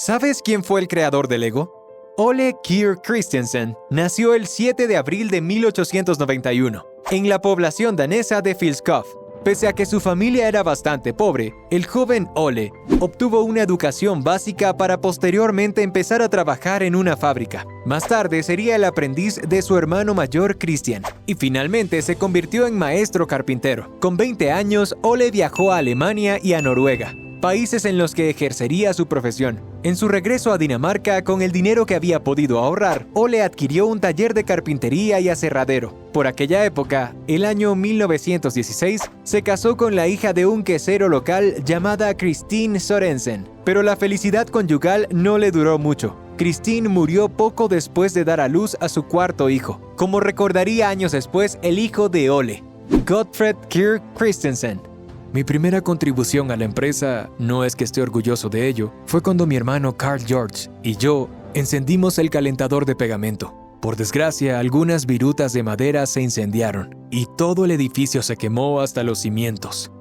¿Sabes quién fue el creador de Lego? Ole Kirk Christiansen nació el 7 de abril de 1891 en la población danesa de Filskov. Pese a que su familia era bastante pobre, el joven Ole obtuvo una educación básica para posteriormente empezar a trabajar en una fábrica. Más tarde sería el aprendiz de su hermano mayor Christian y finalmente se convirtió en maestro carpintero. Con 20 años, Ole viajó a Alemania y a Noruega, países en los que ejercería su profesión. En su regreso a Dinamarca, con el dinero que había podido ahorrar, Ole adquirió un taller de carpintería y aserradero. Por aquella época, el año 1916, se casó con la hija de un quesero local llamada Christine Sorensen. Pero la felicidad conyugal no le duró mucho. Christine murió poco después de dar a luz a su cuarto hijo, como recordaría años después el hijo de Ole, Gottfred Kirk Christensen. Mi primera contribución a la empresa, no es que esté orgulloso de ello, fue cuando mi hermano Carl George y yo encendimos el calentador de pegamento. Por desgracia, algunas virutas de madera se incendiaron y todo el edificio se quemó hasta los cimientos.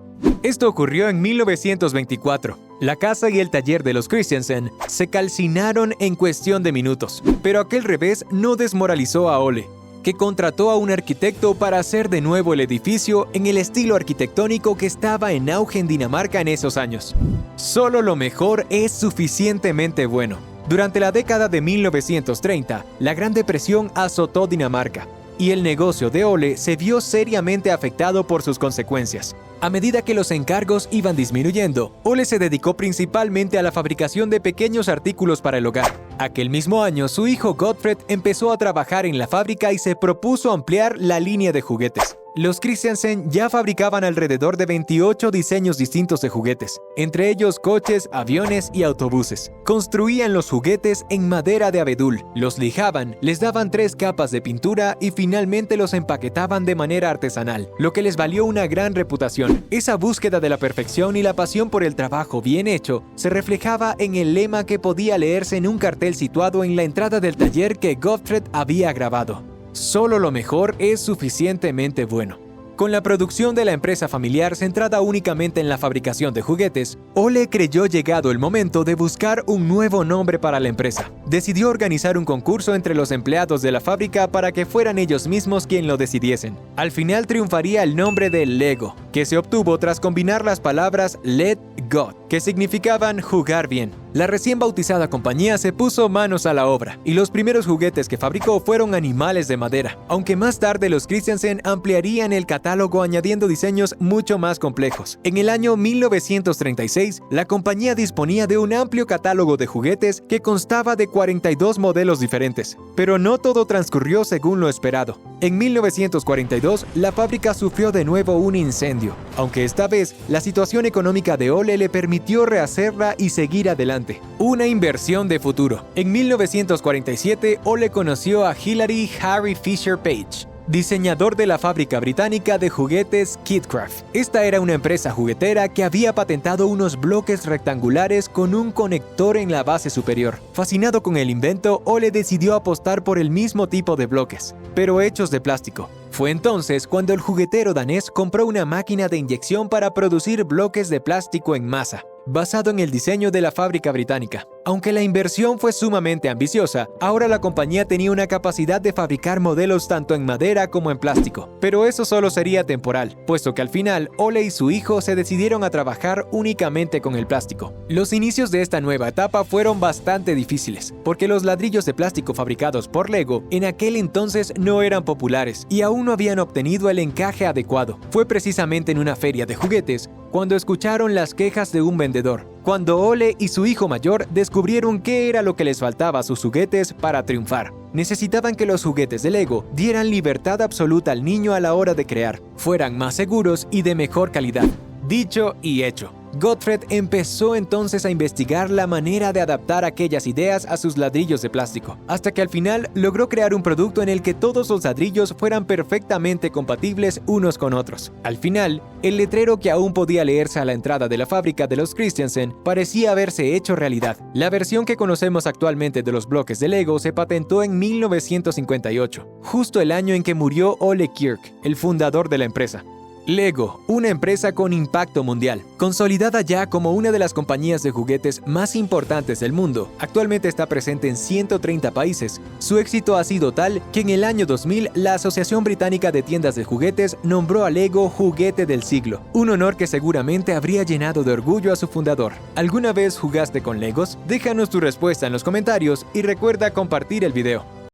Esto ocurrió en 1924. La casa y el taller de los Christiansen se calcinaron en cuestión de minutos, pero aquel revés no desmoralizó a Ole, que contrató a un arquitecto para hacer de nuevo el edificio en el estilo arquitectónico que estaba en auge en Dinamarca en esos años. Solo lo mejor es suficientemente bueno. Durante la década de 1930, la Gran Depresión azotó Dinamarca, y el negocio de Ole se vio seriamente afectado por sus consecuencias. A medida que los encargos iban disminuyendo, Ole se dedicó principalmente a la fabricación de pequeños artículos para el hogar. Aquel mismo año, su hijo Gottfred empezó a trabajar en la fábrica y se propuso ampliar la línea de juguetes. Los Christiansen ya fabricaban alrededor de 28 diseños distintos de juguetes, entre ellos coches, aviones y autobuses. Construían los juguetes en madera de abedul, los lijaban, les daban 3 capas de pintura y finalmente los empaquetaban de manera artesanal, lo que les valió una gran reputación. Esa búsqueda de la perfección y la pasión por el trabajo bien hecho se reflejaba en el lema que podía leerse en un cartel situado en la entrada del taller que Gottfred había grabado: solo lo mejor es suficientemente bueno. Con la producción de la empresa familiar centrada únicamente en la fabricación de juguetes, Ole creyó llegado el momento de buscar un nuevo nombre para la empresa. Decidió organizar un concurso entre los empleados de la fábrica para que fueran ellos mismos quien lo decidiesen. Al final triunfaría el nombre de Lego, que se obtuvo tras combinar las palabras Let Go, que significaban jugar bien. La recién bautizada compañía se puso manos a la obra, y los primeros juguetes que fabricó fueron animales de madera, aunque más tarde los Christiansen ampliarían el catálogo añadiendo diseños mucho más complejos. En el año 1936, la compañía disponía de un amplio catálogo de juguetes que constaba de 42 modelos diferentes, pero no todo transcurrió según lo esperado. En 1942, la fábrica sufrió de nuevo un incendio, aunque esta vez la situación económica de Ole le permitió rehacerla y seguir adelante. Una inversión de futuro. En 1947, Ole conoció a Hilary Harry Fisher Page, diseñador de la fábrica británica de juguetes Kidcraft. Esta era una empresa juguetera que había patentado unos bloques rectangulares con un conector en la base superior. Fascinado con el invento, Ole decidió apostar por el mismo tipo de bloques, pero hechos de plástico. Fue entonces cuando el juguetero danés compró una máquina de inyección para producir bloques de plástico en masa, basado en el diseño de la fábrica británica. Aunque la inversión fue sumamente ambiciosa, ahora la compañía tenía una capacidad de fabricar modelos tanto en madera como en plástico. Pero eso solo sería temporal, puesto que al final Ole y su hijo se decidieron a trabajar únicamente con el plástico. Los inicios de esta nueva etapa fueron bastante difíciles, porque los ladrillos de plástico fabricados por Lego en aquel entonces no eran populares y aún no habían obtenido el encaje adecuado. Fue precisamente en una feria de juguetes cuando escucharon las quejas de un vendedor, cuando Ole y su hijo mayor descubrieron qué era lo que les faltaba a sus juguetes para triunfar. Necesitaban que los juguetes de Lego dieran libertad absoluta al niño a la hora de crear, fueran más seguros y de mejor calidad. Dicho y hecho. Gottfred empezó entonces a investigar la manera de adaptar aquellas ideas a sus ladrillos de plástico, hasta que al final logró crear un producto en el que todos los ladrillos fueran perfectamente compatibles unos con otros. Al final, el letrero que aún podía leerse a la entrada de la fábrica de los Christiansen parecía haberse hecho realidad. La versión que conocemos actualmente de los bloques de Lego se patentó en 1958, justo el año en que murió Ole Kirk, el fundador de la empresa. Lego, una empresa con impacto mundial. Consolidada ya como una de las compañías de juguetes más importantes del mundo, actualmente está presente en 130 países. Su éxito ha sido tal que en el año 2000 la Asociación Británica de Tiendas de Juguetes nombró a Lego Juguete del Siglo, un honor que seguramente habría llenado de orgullo a su fundador. ¿Alguna vez jugaste con Legos? Déjanos tu respuesta en los comentarios y recuerda compartir el video.